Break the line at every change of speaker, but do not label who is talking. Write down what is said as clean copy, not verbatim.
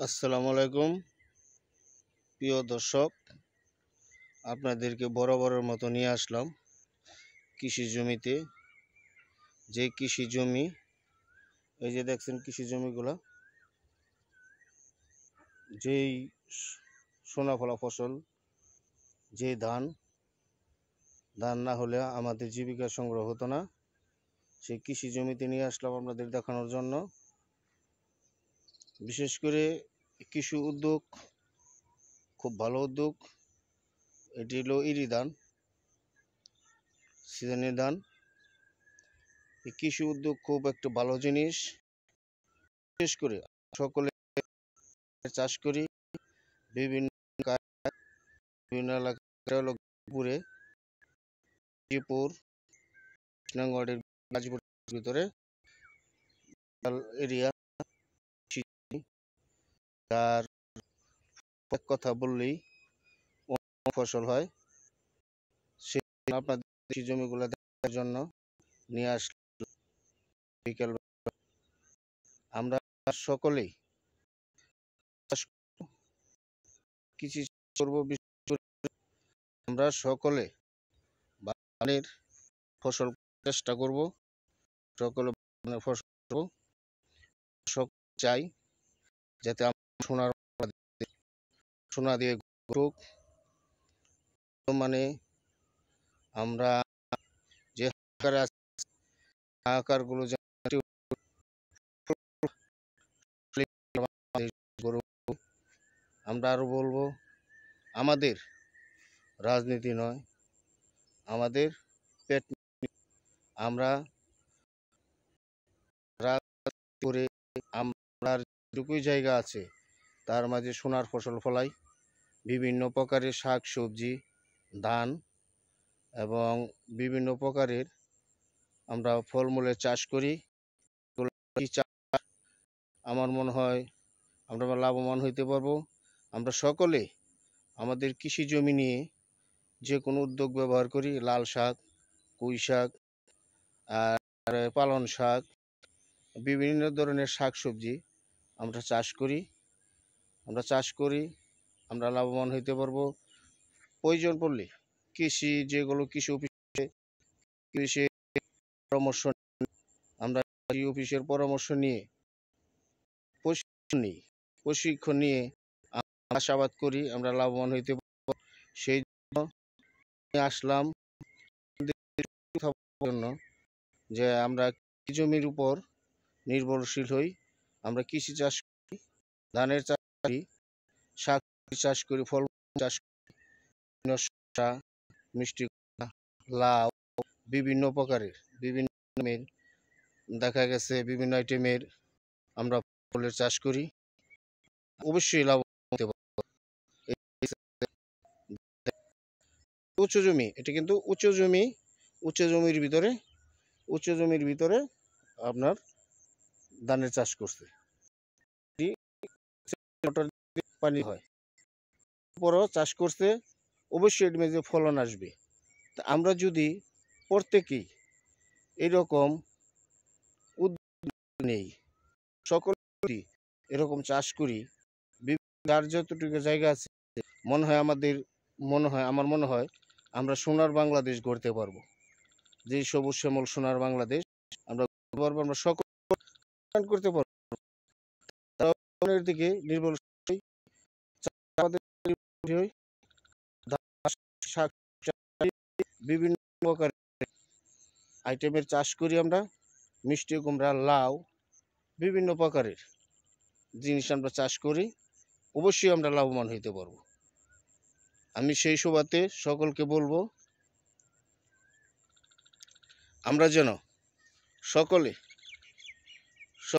আসসালামু আলাইকুম প্রিয় দর্শক, আপনাদেরকে বরাবরের মতো নিয়ে আসলাম কৃষি জমিতে। যে কৃষি জমি, এই যে দেখছেন কৃষি জমিগুলা, যেই সোনাফলা ফসল, যে ধান না হলে আমাদের জীবিকা সংগ্রহ হতো না, সেই কৃষি জমিতে নিয়ে আসলাম আপনাদের দেখানোর জন্য। বিশেষ করে কৃষি উদ্যোগ খুব ভালো উদ্যোগ। এটি হলো ইরি ধান, সিজনের ধান। এই কৃষি উদ্যোগ খুব একটা ভালো জিনিস। বিশেষ করে সকলে চাষ করি বিভিন্ন এলাকায়, গাজীপুর, কৃষ্ণগঞ্জের গাজীপুরের ভিতরে এরিয়া, তার এক কথা বললেই ফসল হয়। সেই আপনাদের কৃষি জমিগুলো দেখার জন্য নিয়ে আসলাম বিকেল। আমরা সকলেই কৃষি করব, আমরা সকলে বাগানের ফসল চেষ্টা করব, সকলে ফসল চাই যাতে সোনা দিয়ে গ্রোক। মানে আমরা যে আকারগুলো আমরা আরো বলবো, আমাদের রাজনীতি নয়, আমাদের পেট। আমরা করে আমরা যেটুকুই জায়গা আছে তার মাঝে সোনার ফসল ফলাই, বিভিন্ন প্রকারের শাক সবজি, ধান এবং বিভিন্ন প্রকারের আমরা ফলমূলের চাষ করি। আমার মনে হয় আমরা লাভবান হইতে পারবো। আমরা সকলে আমাদের কৃষি জমি নিয়ে যে কোনো উদ্যোগ ব্যবহার করি। লাল শাক, পুঁই শাক, আর পালং শাক, বিভিন্ন ধরনের শাক সবজি আমরা চাষ করি। আমরা লাভবান হইতে পারবো। প্রয়োজন পড়লে যেগুলো কৃষি পরামর্শ, আমরা অফিসের পরামর্শ নিয়ে প্রশিক্ষণ নিয়ে চাষাবাদ করি, আমরা লাভবান হইতে পারবো। সেই জন্য আসলাম জন্য যে আমরা জমির উপর নির্ভরশীল হই। আমরা কৃষি চাষ করি, ধানের চাষ করি, শাক চাষ করি, ফল চাষ করি, মিষ্টি, লাউ, বিভিন্ন প্রকারের দেখা গেছে বিভিন্ন আইটেমের আমরা ফলের চাষ করি। অবশ্যই লাভ হতে পারবো। উঁচু জমি, এটা কিন্তু উঁচু জমির ভিতরে আপনার ধানের চাষ করছে, পানি হয়, পরও চাষ করছে, অবশ্যই এর মধ্যে ফলন আসবে। তা আমরা যদি প্রত্যেকেই এরকম উদ্যোগ নেই, সকল এরকম চাষ করি, যার যতটুকু জায়গা আছে, আমার মনে হয় আমরা সোনার বাংলাদেশ গড়তে পারবো। যে সবুজ শ্যামল সোনার বাংলাদেশ আমরা গড়তে পারবো। আমরা সকল করতে পারবো, দিকে নির্ভরশীল বিভিন্ন প্রকার আইটেমের চাষ করি। আমরা মিষ্টি কুমড়া, লাউ, বিভিন্ন প্রকারের জিনিস আমরা চাষ করি। অবশ্যই আমরা লাভবান হইতে পারবো। আমি সেই সুবাদে সকলকে বলবো, আমরা যেন সকলে